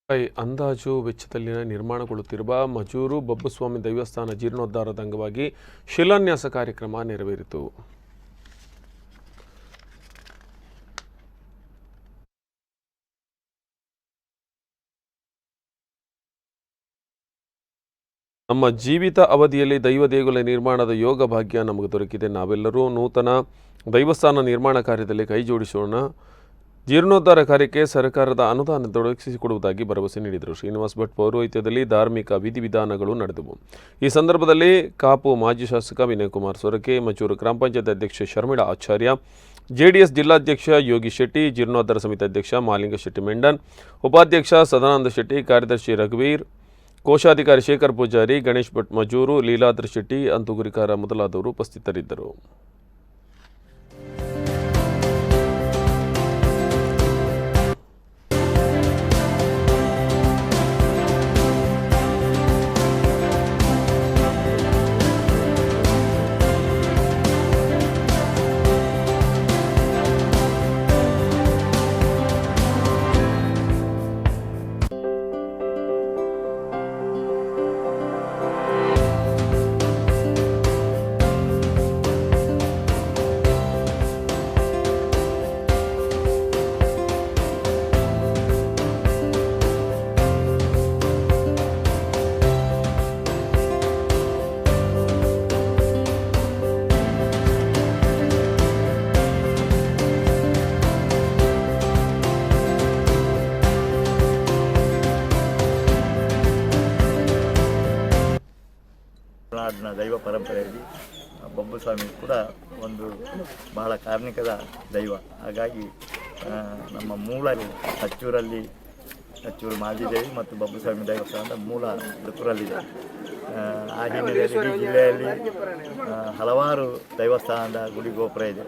ಅಂದಾಜು ವೆಚ್ಚದಲ್ಲಿ ನಿರ್ಮಾಣಗೊಳ್ಳುತ್ತಿರುವ ಮಜೂರು ಬಬ್ಬುಸ್ವಾಮಿ ದೈವಸ್ಥಾನ ಜೀರ್ಣೋದ್ಧಾರದ ಅಂಗವಾಗಿ ಶಿಲಾನ್ಯಾಸ ಕಾರ್ಯಕ್ರಮ ನೆರವೇರಿತು. ನಮ್ಮ ಜೀವಿತ ಅವಧಿಯಲ್ಲಿ ದೈವ ದೇಗುಲ ನಿರ್ಮಾಣದ ಯೋಗ ಭಾಗ್ಯ ನಮಗೆ ದೊರಕಿದೆ. ನಾವೆಲ್ಲರೂ ನೂತನ ದೈವಸ್ಥಾನ ನಿರ್ಮಾಣ ಕಾರ್ಯದಲ್ಲಿ ಕೈ ಜೋಡಿಸೋಣ. ಜೀರ್ಣೋದ್ಧಾರ ಕಾರ್ಯಕ್ಕೆ ಸರ್ಕಾರದ ಅನುದಾನ ತೊಡಗಿಸಿಕೊಡುವುದಾಗಿ ಭರವಸೆ ನೀಡಿದರು. ಶ್ರೀನಿವಾಸ್ ಭಟ್ ಪೌರೋಹಿತ್ಯದಲ್ಲಿ ಧಾರ್ಮಿಕ ವಿಧಿವಿಧಾನಗಳು ನಡೆದವು. ಈ ಸಂದರ್ಭದಲ್ಲಿ ಕಾಪು ಮಾಜಿ ಶಾಸಕ ವಿನಯಕುಮಾರ್ ಸೊರಕೆ, ಮಜೂರು ಗ್ರಾಮ ಪಂಚಾಯತ್ ಅಧ್ಯಕ್ಷೆ ಶರ್ಮಿಳಾ ಆಚಾರ್ಯ, ಜೆಡಿಎಸ್ ಜಿಲ್ಲಾಧ್ಯಕ್ಷ ಯೋಗಿ ಶೆಟ್ಟಿ, ಜೀರ್ಣೋದ್ಧಾರ ಸಮಿತಿ ಅಧ್ಯಕ್ಷ ಮಾಲಿಂಗ ಶೆಟ್ಟಿ ಮೆಂಡನ್, ಉಪಾಧ್ಯಕ್ಷ ಸದಾನಂದ ಶೆಟ್ಟಿ, ಕಾರ್ಯದರ್ಶಿ ರಘುವೀರ್, ಕೋಶಾಧಿಕಾರಿ ಶೇಖರ್ ಪೂಜಾರಿ, ಗಣೇಶ್ ಭಟ್ ಮಜೂರು, ಲೀಲಾದ್ರಿ ಶೆಟ್ಟಿ, ಅಂತುಗುರಿಕಾರ ಮೊದಲಾದವರು ಉಪಸ್ಥಿತರಿದ್ದರು. ನಾಡಿನ ದೈವ ಪರಂಪರೆಯಲ್ಲಿ ಬಬ್ಬುಸ್ವಾಮಿ ಕೂಡ ಒಂದು ಬಹಳ ಕಾರ್ಮಿಕದ ದೈವ. ಹಾಗಾಗಿ ನಮ್ಮ ಮೂಲ ಹಚ್ಚೂರು ಮಾಜಿದೇವಿ ಮತ್ತು ಬಬ್ಬುಸ್ವಾಮಿ ದೇವಸ್ಥಾನದ ಮೂಲ ಮೃತೂರಲ್ಲಿದೆ. ಆ ಹಿನ್ನೆಲೆಯಲ್ಲಿ ಜಿಲ್ಲೆಯಲ್ಲಿ ಹಲವಾರು ದೈವಸ್ಥಾನದ ಗುಡಿ ಗೋಪುರ ಇದೆ.